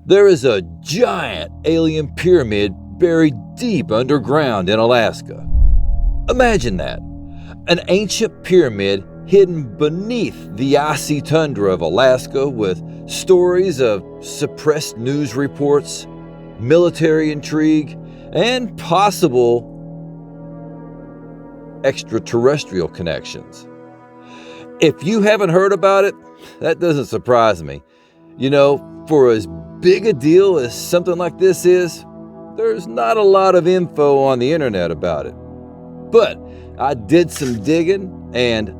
There is a giant alien pyramid buried deep underground in Alaska. Imagine that, an ancient pyramid hidden beneath the icy tundra of Alaska with stories of suppressed news reports, military intrigue, and possible extraterrestrial connections. If you haven't heard about it, that doesn't surprise me. You know, for as big a deal as something like this is, there's not a lot of info on the internet about it. But I did some digging and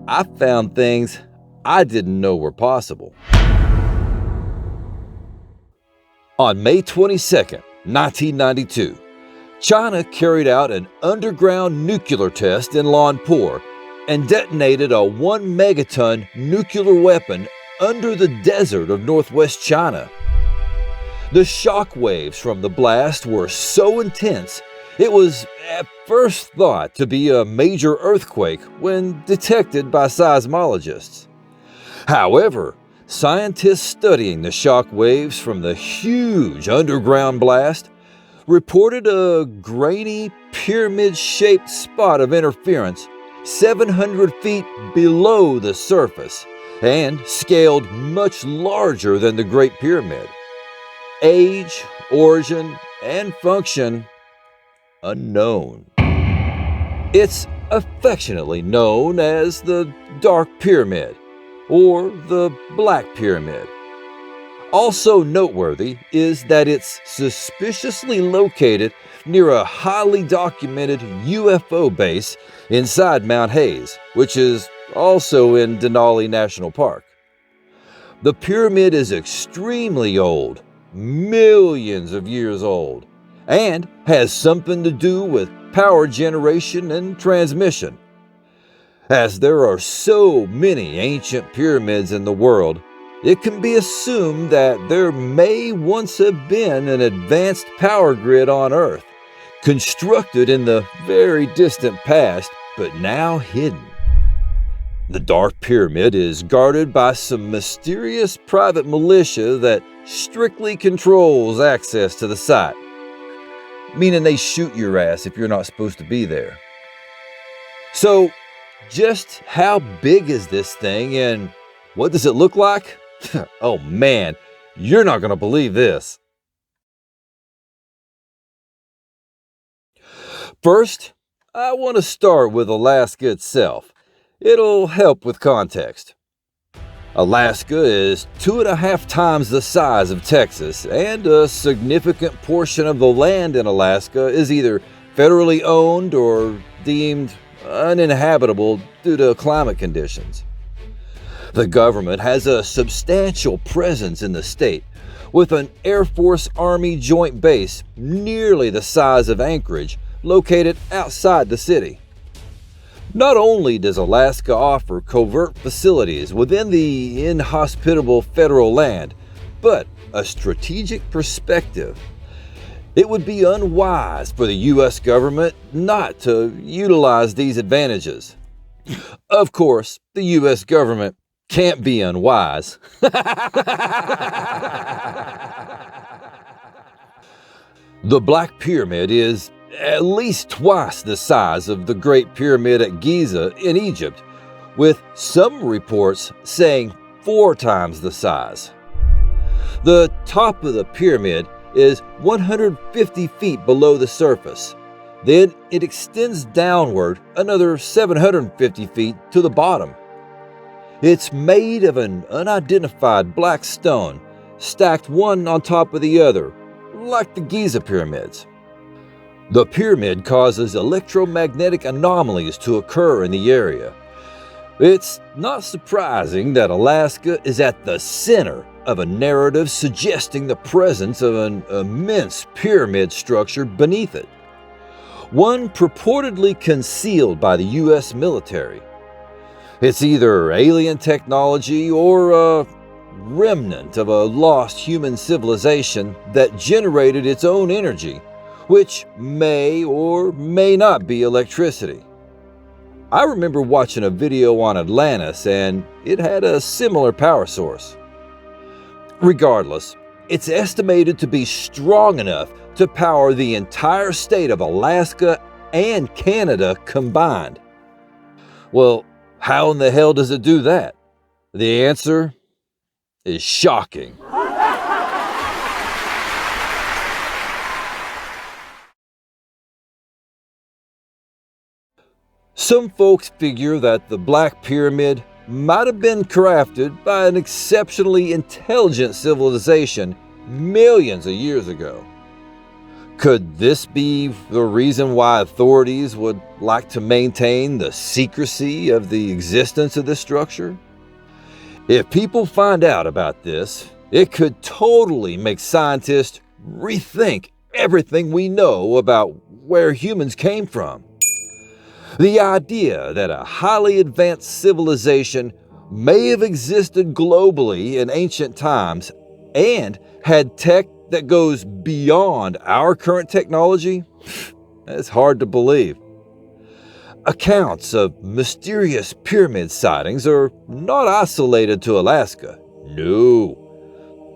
I found things I didn't know were possible. On May 22nd, 1992, China carried out an underground nuclear test in Lumpur and detonated a 1 megaton nuclear weapon under the desert of northwest China. The shock waves from the blast were so intense, it was at first thought to be a major earthquake when detected by seismologists. However, scientists studying the shock waves from the huge underground blast reported a grainy, pyramid-shaped spot of interference 700 feet below the surface and scaled much larger than the Great Pyramid. Age, origin, and function unknown. It's affectionately known as the Dark Pyramid or the Black Pyramid. Also noteworthy is that it's suspiciously located near a highly documented UFO base inside Mount Hayes, which is also in Denali National Park. The pyramid is extremely old, millions of years old, and has something to do with power generation and transmission. As there are so many ancient pyramids in the world, it can be assumed that there may once have been an advanced power grid on Earth, constructed in the very distant past, but now hidden. The Dark Pyramid is guarded by some mysterious private militia that strictly controls access to the site, meaning they shoot your ass if you're not supposed to be there. So, just how big is this thing and what does it look like? Oh man, you're not going to believe this. First, I want to start with Alaska itself. It'll help with context. Alaska is 2.5 times the size of Texas, and a significant portion of the land in Alaska is either federally owned or deemed uninhabitable due to climate conditions. The government has a substantial presence in the state, with an Air Force Army joint base nearly the size of Anchorage located outside the city. Not only does Alaska offer covert facilities within the inhospitable federal land, but a strategic perspective. It would be unwise for the U.S. government not to utilize these advantages. Of course, the U.S. government can't be unwise. The Black Pyramid is at least twice the size of the Great Pyramid at Giza in Egypt, with some reports saying 4 times the size. The top of the pyramid is 150 feet below the surface. Then it extends downward another 750 feet to the bottom. It's made of an unidentified black stone, stacked one on top of the other, like the Giza pyramids. The pyramid causes electromagnetic anomalies to occur in the area. It's not surprising that Alaska is at the center of a narrative suggesting the presence of an immense pyramid structure beneath it, one purportedly concealed by the U.S. military. It's either alien technology or a remnant of a lost human civilization that generated its own energy, which may or may not be electricity. I remember watching a video on Atlantis and it had a similar power source. Regardless, it's estimated to be strong enough to power the entire state of Alaska and Canada combined. Well, how in the hell does it do that? The answer is shocking. Some folks figure that the Black Pyramid might have been crafted by an exceptionally intelligent civilization millions of years ago. Could this be the reason why authorities would like to maintain the secrecy of the existence of this structure? If people find out about this, it could totally make scientists rethink everything we know about where humans came from. The idea that a highly advanced civilization may have existed globally in ancient times and had tech that goes beyond our current technology, that's hard to believe. Accounts of mysterious pyramid sightings are not isolated to Alaska. No.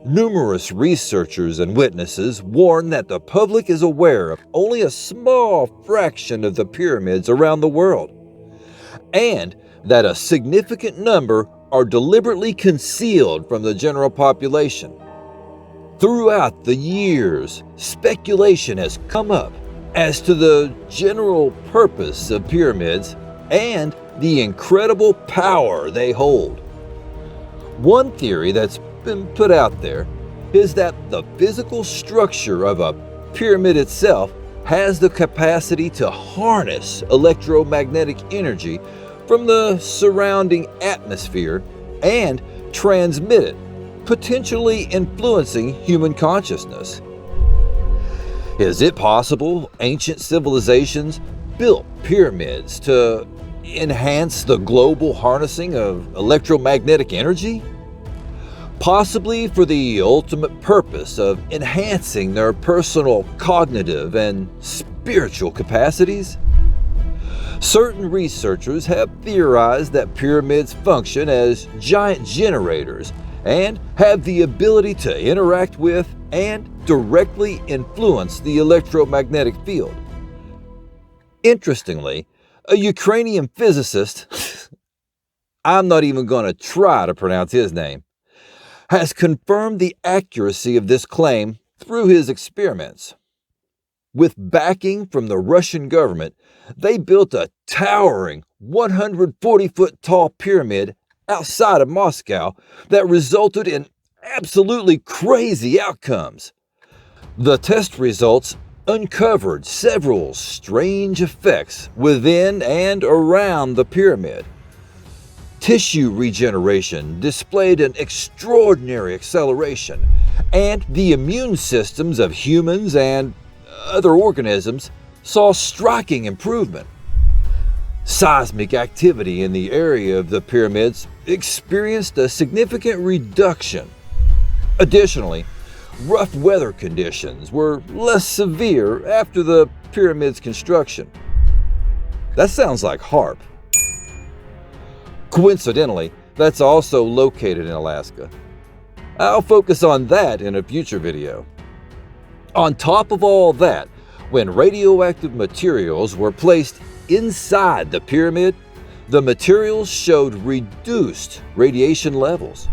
Numerous researchers and witnesses warn that the public is aware of only a small fraction of the pyramids around the world, and that a significant number are deliberately concealed from the general population. Throughout the years, speculation has come up as to the general purpose of pyramids and the incredible power they hold. One theory that's been put out there is that the physical structure of a pyramid itself has the capacity to harness electromagnetic energy from the surrounding atmosphere and transmit it, potentially influencing human consciousness. Is it possible ancient civilizations built pyramids to enhance the global harnessing of electromagnetic energy? Possibly for the ultimate purpose of enhancing their personal cognitive and spiritual capacities? Certain researchers have theorized that pyramids function as giant generators and have the ability to interact with and directly influence the electromagnetic field. Interestingly, a Ukrainian physicist, I'm not even going to try to pronounce his name, has confirmed the accuracy of this claim through his experiments. With backing from the Russian government, they built a towering 140-foot tall pyramid outside of Moscow that resulted in absolutely crazy outcomes. The test results uncovered several strange effects within and around the pyramid. Tissue regeneration displayed an extraordinary acceleration, and the immune systems of humans and other organisms saw striking improvement. Seismic activity in the area of the pyramids experienced a significant reduction. Additionally, rough weather conditions were less severe after the pyramid's construction. That sounds like HARP. Coincidentally, that's also located in Alaska. I'll focus on that in a future video. On top of all that, when radioactive materials were placed inside the pyramid, the materials showed reduced radiation levels.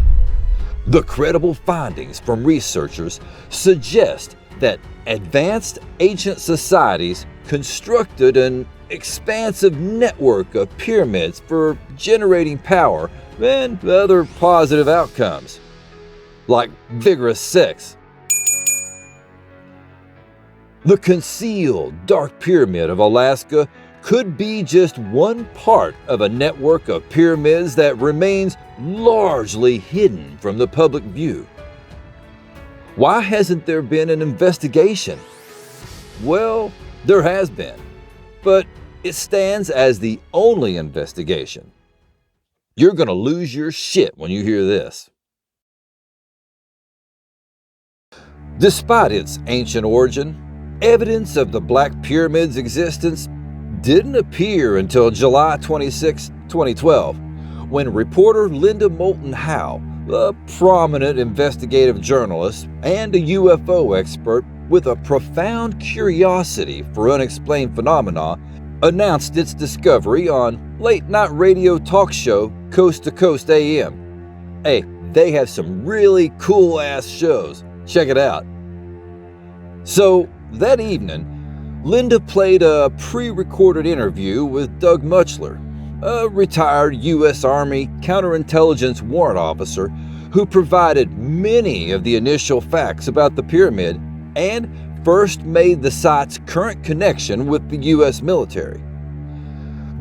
The credible findings from researchers suggest that advanced ancient societies constructed an expansive network of pyramids for generating power and other positive outcomes, like vigorous sex. The concealed Dark Pyramid of Alaska could be just one part of a network of pyramids that remains largely hidden from the public view. Why hasn't there been an investigation? Well, there has been, but it stands as the only investigation. You're going to lose your shit when you hear this. Despite its ancient origin, evidence of the Black Pyramid's existence didn't appear until July 26, 2012, when reporter Linda Moulton Howe a prominent investigative journalist and a UFO expert with a profound curiosity for unexplained phenomena, announced its discovery on late-night radio talk show Coast to Coast AM. Hey, they have some really cool-ass shows. Check it out. So, that evening, Linda played a pre-recorded interview with Doug Muchler, a retired U.S. Army counterintelligence warrant officer who provided many of the initial facts about the pyramid and first made the site's current connection with the U.S. military.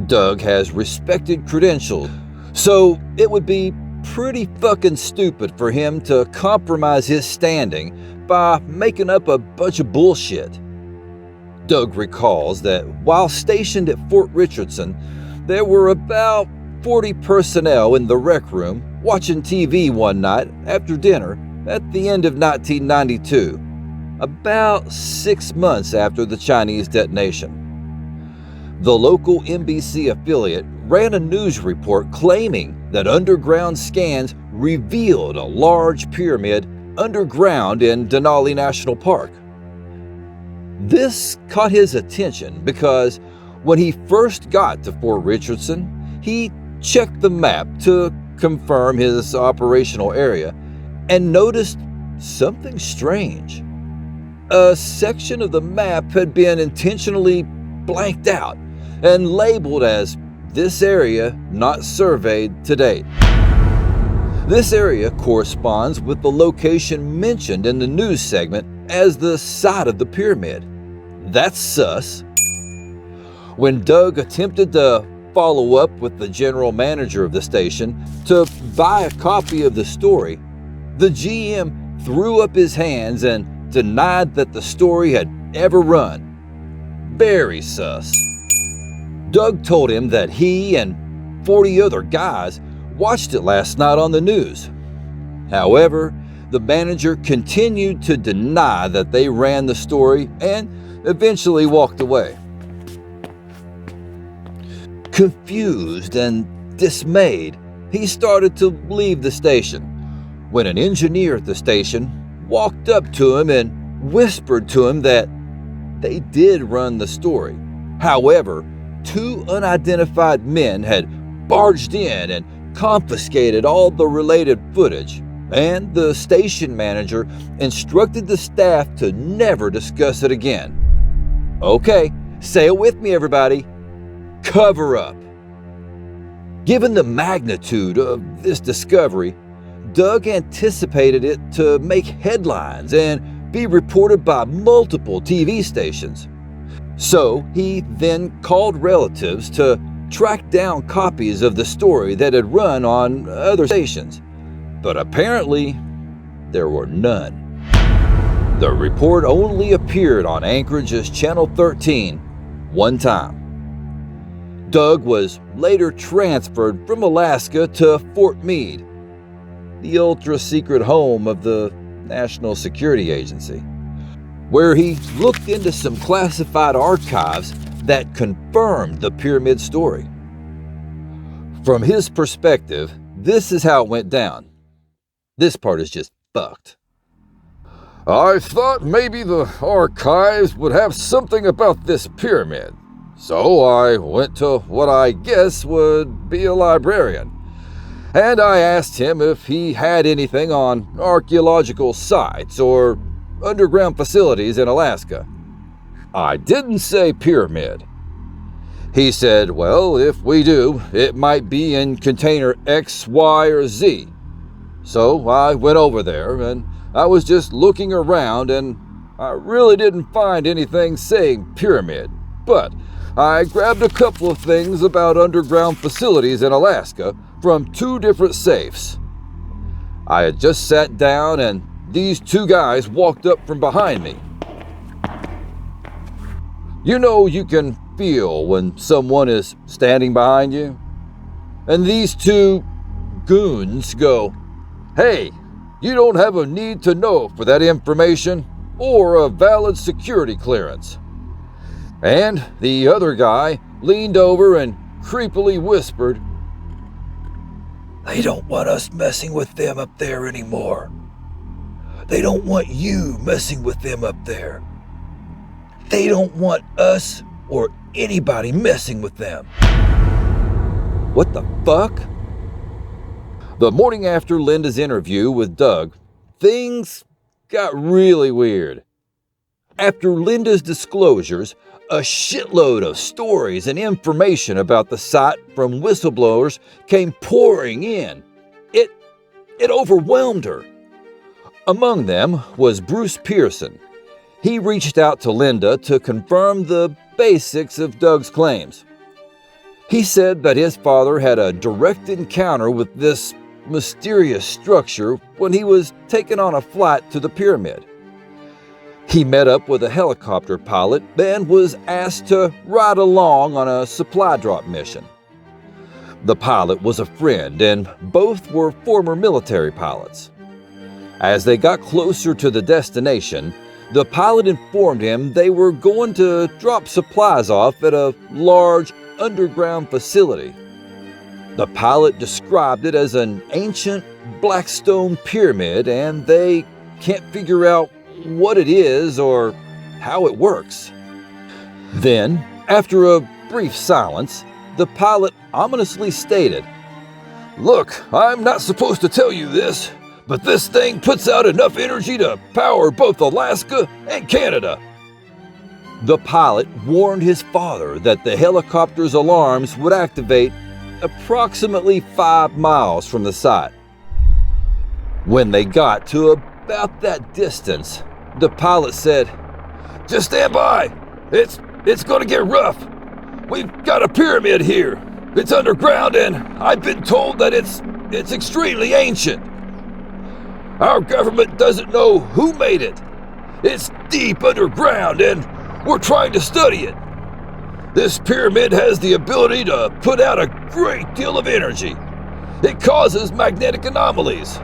Doug has respected credentials, so it would be pretty fucking stupid for him to compromise his standing by making up a bunch of bullshit. Doug recalls that while stationed at Fort Richardson, there were about 40 personnel in the rec room watching TV one night after dinner at the end of 1992, about 6 months after the Chinese detonation. The local NBC affiliate ran a news report claiming that underground scans revealed a large pyramid underground in Denali National Park. This caught his attention because when he first got to Fort Richardson, he checked the map to confirm his operational area and noticed something strange. A section of the map had been intentionally blanked out and labeled as "This area not surveyed to date." This area corresponds with the location mentioned in the news segment as the site of the pyramid. That's sus. When Doug attempted to follow up with the general manager of the station to buy a copy of the story, the GM threw up his hands and denied that the story had ever run. Very sus. Doug told him that he and 40 other guys watched it last night on the news. However, the manager continued to deny that they ran the story and eventually walked away. Confused and dismayed, he started to leave the station when an engineer at the station walked up to him and whispered to him that they did run the story. However, 2 unidentified men had barged in and confiscated all the related footage, and the station manager instructed the staff to never discuss it again. Okay, say it with me, everybody. Cover up. Given the magnitude of this discovery, Doug anticipated it to make headlines and be reported by multiple TV stations. So he then called relatives to track down copies of the story that had run on other stations, but apparently there were none. The report only appeared on Anchorage's Channel 13 one time. Doug was later transferred from Alaska to Fort Meade, the ultra-secret home of the National Security Agency, where he looked into some classified archives that confirmed the pyramid story. From his perspective, this is how it went down. This part is just fucked. I thought maybe the archives would have something about this pyramid, so I went to what I guess would be a librarian, and I asked him if he had anything on archaeological sites or underground facilities in Alaska. I didn't say pyramid. He said, well, if we do, it might be in container X, Y, or Z. So I went over there, and I was just looking around, and I really didn't find anything saying pyramid, but I grabbed a couple of things about underground facilities in Alaska from 2 different safes. I had just sat down, and these 2 guys walked up from behind me. You know, you can feel when someone is standing behind you. And these 2 goons go, "Hey, you don't have a need to know for that information or a valid security clearance." And the other guy leaned over and creepily whispered, They don't want us messing with them up there anymore. They don't want you messing with them up there. They don't want us or anybody messing with them. What the fuck? The morning after Linda's interview with Doug, things got really weird. After Linda's disclosures, a shitload of stories and information about the site from whistleblowers came pouring in. It overwhelmed her. Among them was Bruce Pearson. He reached out to Linda to confirm the basics of Doug's claims. He said that his father had a direct encounter with this mysterious structure when he was taken on a flight to the pyramid. He met up with a helicopter pilot and was asked to ride along on a supply drop mission. The pilot was a friend, and both were former military pilots. As they got closer to the destination, the pilot informed him they were going to drop supplies off at a large underground facility. The pilot described it as an ancient black stone pyramid, and they can't figure out what it is or how it works. Then, after a brief silence, the pilot ominously stated, "Look, I'm not supposed to tell you this, but this thing puts out enough energy to power both Alaska and Canada." The pilot warned his father that the helicopter's alarms would activate approximately 5 miles from the site. When they got to about that distance, the pilot said, "Just stand by. It's going to get rough. We've got a pyramid here. It's underground, and I've been told that it's extremely ancient. Our government doesn't know who made it. It's deep underground, and we're trying to study it. This pyramid has the ability to put out a great deal of energy. It causes magnetic anomalies."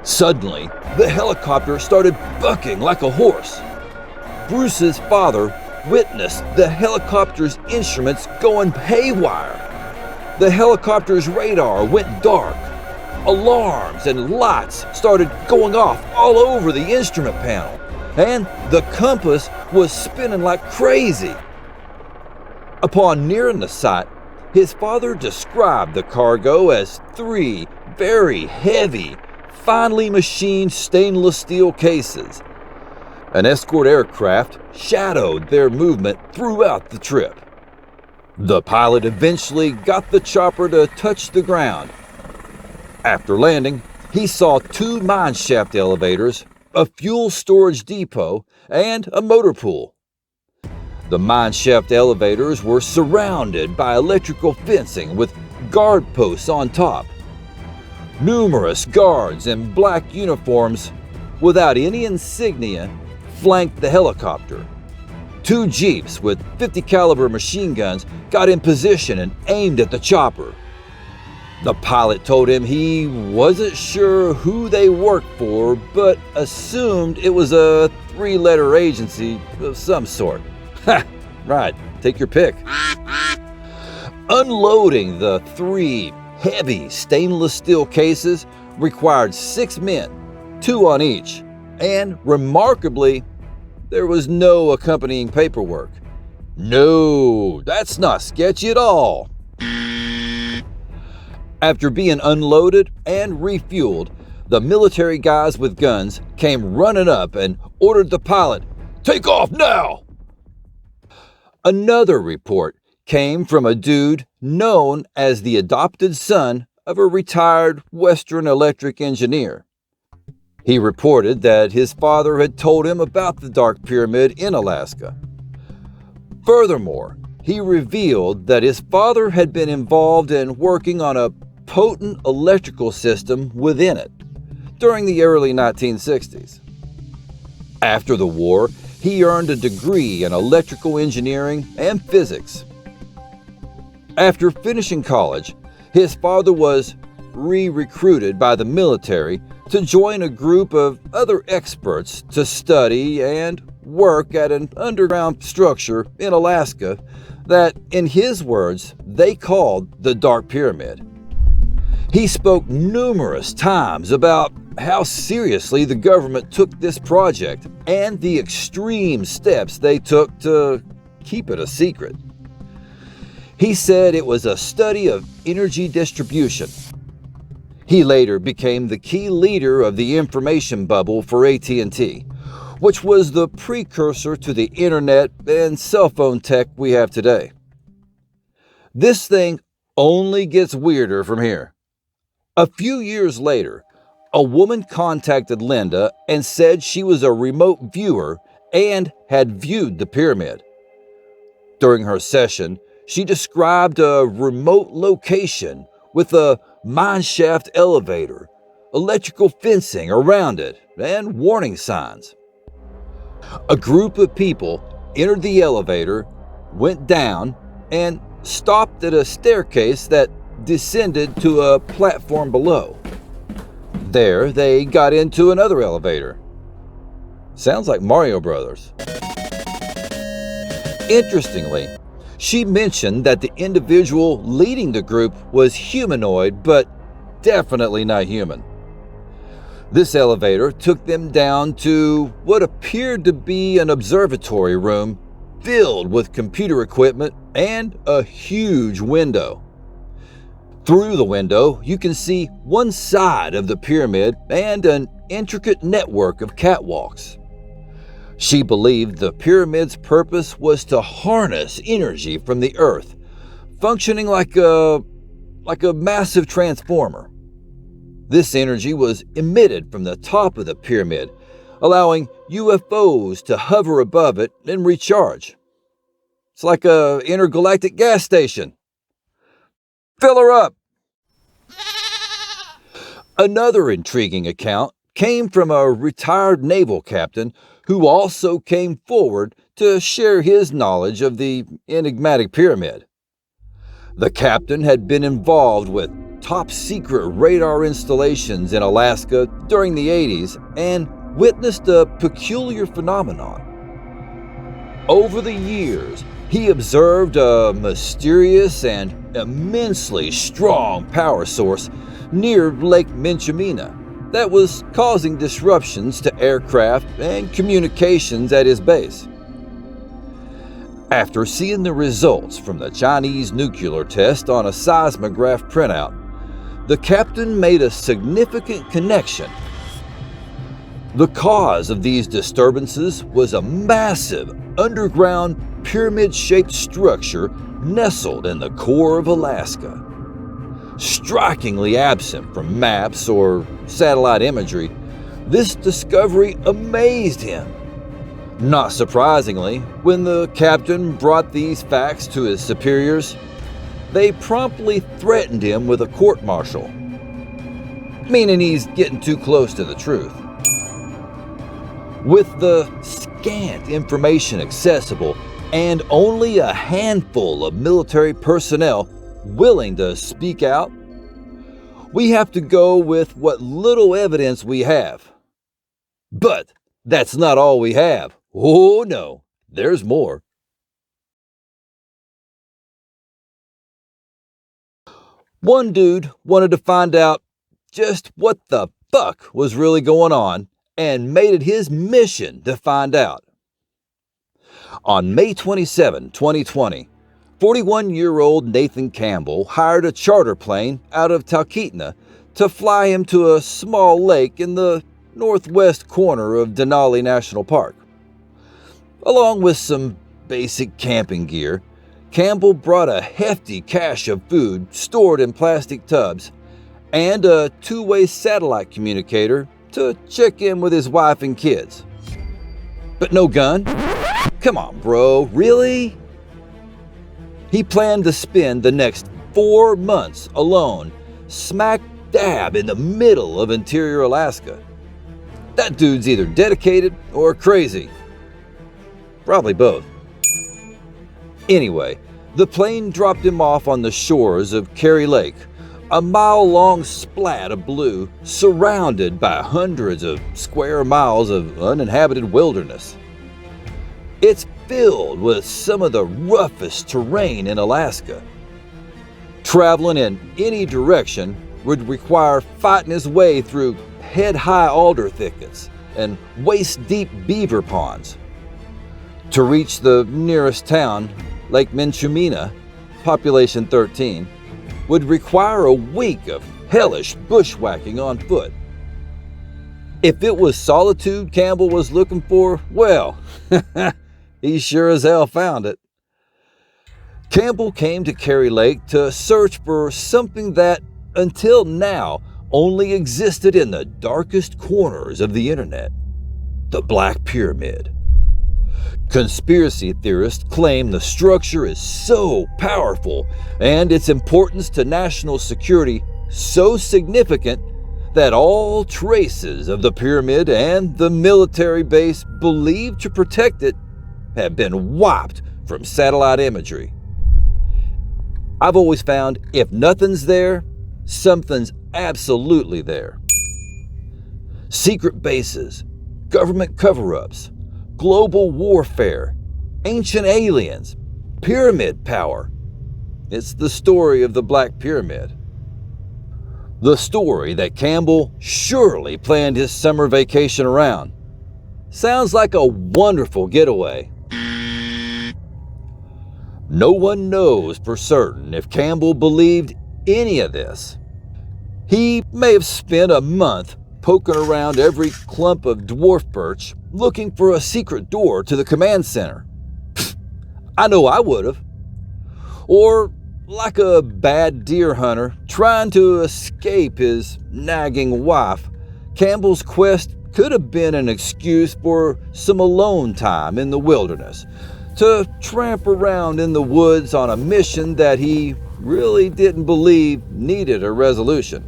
Suddenly, the helicopter started bucking like a horse. Bruce's father witnessed the helicopter's instruments going haywire. The helicopter's radar went dark. Alarms and lights started going off all over the instrument panel, and the compass was spinning like crazy. Upon nearing the site, his father described the cargo as 3 very heavy, finely machined stainless steel cases. An escort aircraft shadowed their movement throughout the trip. The pilot eventually got the chopper to touch the ground. After landing, he saw 2 mine shaft elevators, a fuel storage depot, and a motor pool. The mine shaft elevators were surrounded by electrical fencing with guard posts on top. Numerous guards in black uniforms without any insignia flanked the helicopter. 2 jeeps with .50 caliber machine guns got in position and aimed at the chopper. The pilot told him he wasn't sure who they worked for, but assumed it was a 3-letter agency of some sort. Ha! Right, take your pick. Unloading the 3 heavy stainless steel cases required 6 men, 2 on each, and remarkably, there was no accompanying paperwork. No, that's not sketchy at all. After being unloaded and refueled, the military guys with guns came running up and ordered the pilot, "Take off now!" Another report came from a dude known as the adopted son of a retired Western Electric engineer. He reported that his father had told him about the Dark Pyramid in Alaska. Furthermore, he revealed that his father had been involved in working on a potent electrical system within it during the early 1960s. After the war, he earned a degree in electrical engineering and physics. After finishing college, his father was re-recruited by the military to join a group of other experts to study and work at an underground structure in Alaska that, in his words, they called the Dark Pyramid. He spoke numerous times about how seriously the government took this project and the extreme steps they took to keep it a secret. He said it was a study of energy distribution. He later became the key leader of the information bubble for AT&T, which was the precursor to the internet and cell phone tech we have today. This thing only gets weirder from here. A few years later, a woman contacted Linda and said she was a remote viewer and had viewed the pyramid. During her session, she described a remote location with a mineshaft elevator, electrical fencing around it, and warning signs. A group of people entered the elevator, went down, and stopped at a staircase that descended to a platform below. There, they got into another elevator. Sounds like Mario Brothers. Interestingly, she mentioned that the individual leading the group was humanoid, but definitely not human. This elevator took them down to what appeared to be an observatory room filled with computer equipment and a huge window. Through the window, you can see one side of the pyramid and an intricate network of catwalks. She believed the pyramid's purpose was to harness energy from the earth, functioning like a massive transformer. This energy was emitted from the top of the pyramid, allowing UFOs to hover above it and recharge. It's like an intergalactic gas station. Fill her up! Another intriguing account came from a retired naval captain who also came forward to share his knowledge of the enigmatic pyramid. The captain had been involved with top-secret radar installations in Alaska during the 80s and witnessed a peculiar phenomenon. Over the years, he observed a mysterious and immensely strong power source near Lake Minchimina that was causing disruptions to aircraft and communications at his base. After seeing the results from the Chinese nuclear test on a seismograph printout, the captain made a significant connection. The cause of these disturbances was a massive underground pyramid-shaped structure nestled in the core of Alaska. Strikingly absent from maps or satellite imagery, this discovery amazed him. Not surprisingly, when the captain brought these facts to his superiors, they promptly threatened him with a court-martial, meaning he's getting too close to the truth. With the scant information accessible and only a handful of military personnel willing to speak out, we have to go with what little evidence we have. But that's not all we have. Oh no, there's more. One dude wanted to find out just what the fuck was really going on and made it his mission to find out. On May 27, 2020, 41-year-old Nathan Campbell hired a charter plane out of Talkeetna to fly him to a small lake in the northwest corner of Denali National Park. Along with some basic camping gear, Campbell brought a hefty cache of food stored in plastic tubs and a two-way satellite communicator to check in with his wife and kids. But no gun? Come on, bro, really? He planned to spend the next 4 months alone, smack dab in the middle of interior Alaska. That dude's either dedicated or crazy. Probably both. Anyway, the plane dropped him off on the shores of Carey Lake, a mile-long splat of blue surrounded by hundreds of square miles of uninhabited wilderness. It's filled with some of the roughest terrain in Alaska. Traveling in any direction, would require fighting his way through head-high alder thickets and waist-deep beaver ponds. To reach the nearest town, Lake Minchumina, population 13, would require a week of hellish bushwhacking on foot. If it was solitude Campbell was looking for, well, he sure as hell found it. Campbell came to Carrie Lake to search for something that, until now, only existed in the darkest corners of the internet: the Black Pyramid. Conspiracy theorists claim the structure is so powerful and its importance to national security so significant that all traces of the pyramid and the military base believed to protect it have been wiped from satellite imagery. I've always found if nothing's there, something's absolutely there. Secret bases, government cover-ups, global warfare, ancient aliens, pyramid power. It's the story of the Black Pyramid. The story that Campbell surely planned his summer vacation around. Sounds like a wonderful getaway. No one knows for certain if Campbell believed any of this. He may have spent a month poking around every clump of dwarf birch looking for a secret door to the command center. I know I would have. Or like a bad deer hunter trying to escape his nagging wife, Campbell's quest could have been an excuse for some alone time in the wilderness, to tramp around in the woods on a mission that he really didn't believe needed a resolution.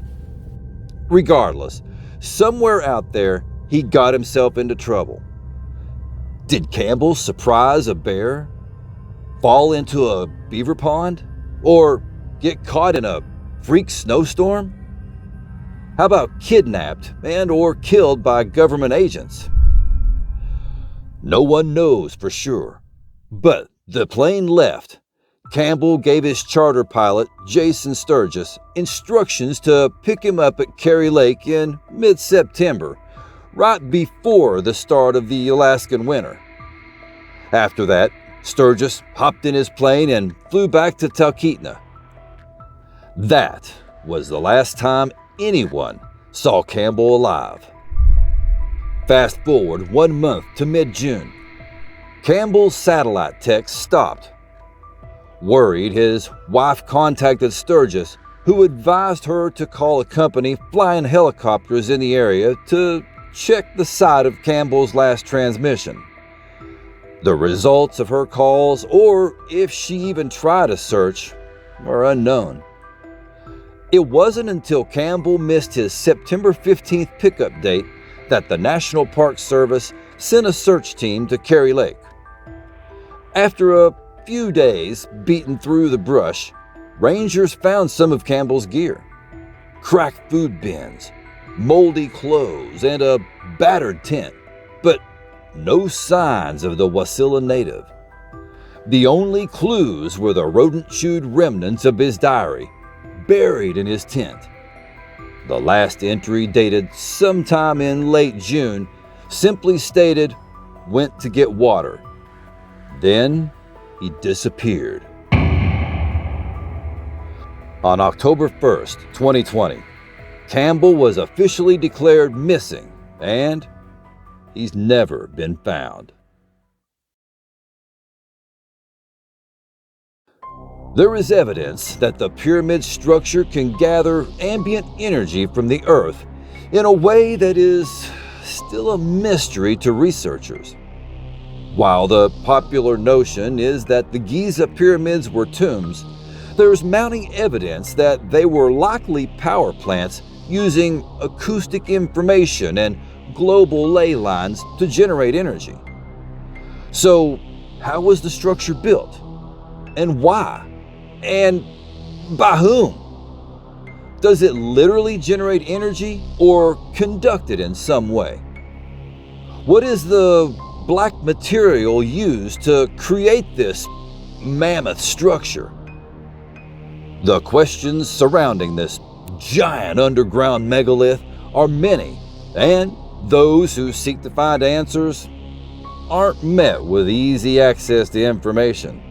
Regardless, somewhere out there, he got himself into trouble. Did Campbell surprise a bear? Fall into a beaver pond? Or get caught in a freak snowstorm? How about kidnapped and or killed by government agents? No one knows for sure, but the plane left. Campbell gave his charter pilot, Jason Sturgis, instructions to pick him up at Carrie Lake in mid-September, right before the start of the Alaskan winter. After that, Sturgis hopped in his plane and flew back to Talkeetna. That was the last time anyone saw Campbell alive. Fast forward 1 month to mid-June. Campbell's satellite text stopped. Worried, his wife contacted Sturgis, who advised her to call a company flying helicopters in the area to check the site of Campbell's last transmission. The results of her calls, or if she even tried a search, are unknown. It wasn't until Campbell missed his September 15th pickup date that the National Park Service sent a search team to Carrie Lake. After a few days beaten through the brush, rangers found some of Campbell's gear: cracked food bins, moldy clothes, and a battered tent, but no signs of the Wasilla native. The only clues were the rodent-chewed remnants of his diary, buried in his tent. The last entry, dated sometime in late June, simply stated, "Went to get water." Then he disappeared. On October 1st, 2020, Campbell was officially declared missing, and he's never been found. There is evidence that the pyramid structure can gather ambient energy from the earth in a way that is still a mystery to researchers. While the popular notion is that the Giza pyramids were tombs, there's mounting evidence that they were likely power plants using acoustic information and global ley lines to generate energy. So, how was the structure built? And why? And by whom? Does it literally generate energy or conduct it in some way? What is the black material used to create this mammoth structure? The questions surrounding this giant underground megalith are many, and those who seek to find answers aren't met with easy access to information.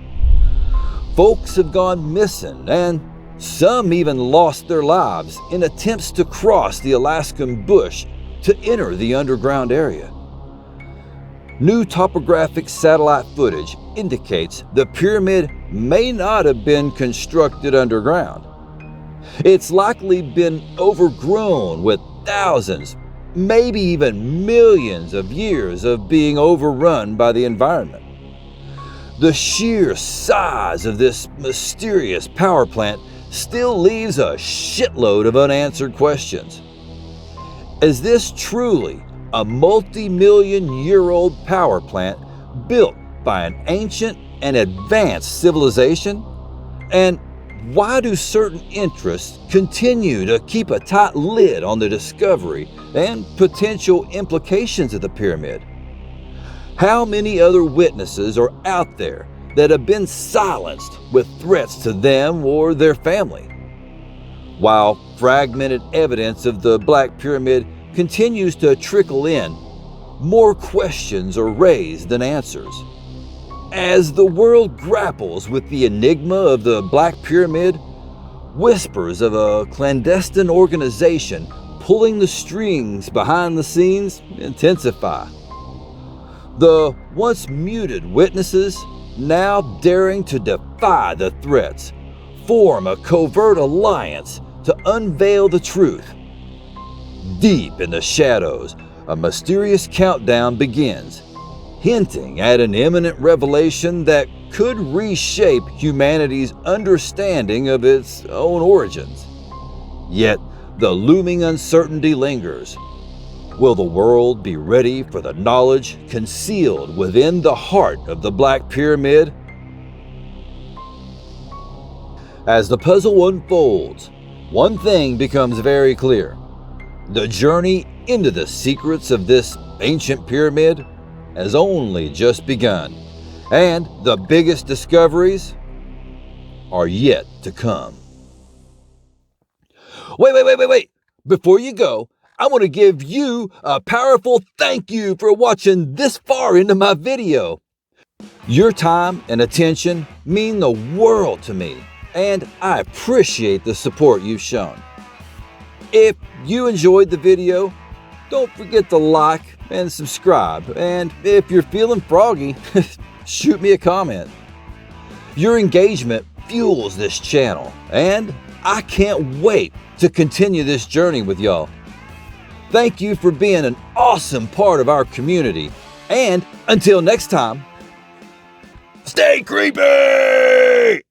Folks have gone missing, and some even lost their lives in attempts to cross the Alaskan bush to enter the underground area. New topographic satellite footage indicates the pyramid may not have been constructed underground. It's likely been overgrown with thousands, maybe even millions of years of being overrun by the environment. The sheer size of this mysterious power plant still leaves a shitload of unanswered questions. Is this truly a multi-million-year-old power plant built by an ancient and advanced civilization? And why do certain interests continue to keep a tight lid on the discovery and potential implications of the pyramid? How many other witnesses are out there that have been silenced with threats to them or their family? While fragmented evidence of the Black Pyramid continues to trickle in, more questions are raised than answers. As the world grapples with the enigma of the Black Pyramid, whispers of a clandestine organization pulling the strings behind the scenes intensify. The once muted witnesses, now daring to defy the threats, form a covert alliance to unveil the truth. Deep in the shadows, a mysterious countdown begins, hinting at an imminent revelation that could reshape humanity's understanding of its own origins. Yet, the looming uncertainty lingers. Will the world be ready for the knowledge concealed within the heart of the Black Pyramid? As the puzzle unfolds, one thing becomes very clear. The journey into the secrets of this ancient pyramid has only just begun, and the biggest discoveries are yet to come. Wait. Before you go, I want to give you a powerful thank you for watching this far into my video. Your time and attention mean the world to me, and I appreciate the support you've shown. If you enjoyed the video, don't forget to like and subscribe, and if you're feeling froggy, shoot me a comment. Your engagement fuels this channel, and I can't wait to continue this journey with y'all. Thank you for being an awesome part of our community, and until next time, stay creepy!